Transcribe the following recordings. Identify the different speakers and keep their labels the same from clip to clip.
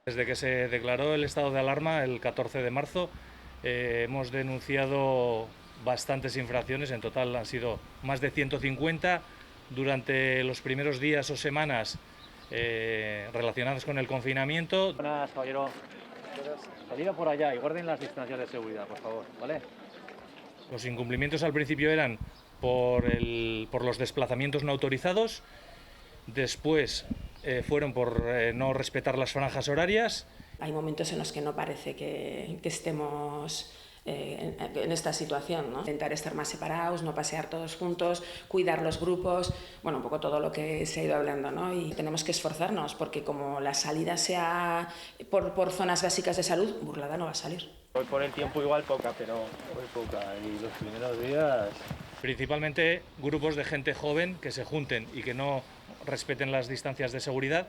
Speaker 1: Desde que se declaró el estado de alarma el 14 de marzo, hemos denunciado bastantes infracciones, en total han sido más de 150 durante los primeros días o semanas relacionadas con el confinamiento.
Speaker 2: Buenas, caballero. Salida por allá y guarden las distancias de seguridad, por favor, ¿vale?
Speaker 1: Los incumplimientos al principio eran por los desplazamientos no autorizados, después fueron por no respetar las franjas horarias.
Speaker 3: Hay momentos en los que no parece que estemos en esta situación, ¿no? Intentar estar más separados, no pasear todos juntos, cuidar los grupos, bueno, un poco todo lo que se ha ido hablando, ¿no? Y tenemos que esforzarnos porque como la salida sea por zonas básicas de salud, Burlada no va a salir.
Speaker 2: Hoy por el tiempo igual poca, pero muy poca. Y los primeros días...
Speaker 1: Principalmente grupos de gente joven que se junten y que no respeten las distancias de seguridad,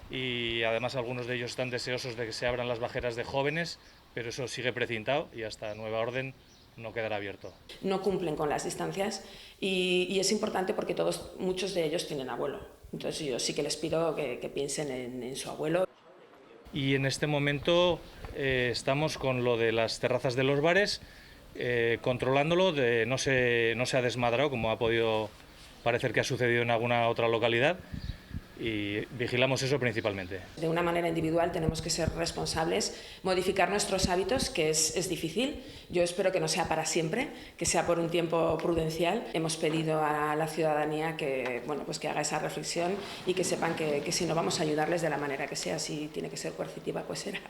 Speaker 1: y además algunos de ellos están deseosos de que se abran las bajeras de jóvenes, pero eso sigue precintado y hasta nueva orden no quedará abierto.
Speaker 3: No cumplen con las distancias y es importante porque muchos de ellos tienen abuelo. Entonces yo sí que les pido que piensen en su abuelo.
Speaker 1: Y en este momento estamos con lo de las terrazas de los bares, controlándolo, no se ha desmadrado como ha podido parecer que ha sucedido en alguna otra localidad, y vigilamos eso principalmente.
Speaker 3: De una manera individual tenemos que ser responsables, modificar nuestros hábitos, que es difícil. Yo espero que no sea para siempre, que sea por un tiempo prudencial. Hemos pedido a la ciudadanía que, bueno, pues que haga esa reflexión y que sepan que si no vamos a ayudarles de la manera que sea, si tiene que ser coercitiva, pues será.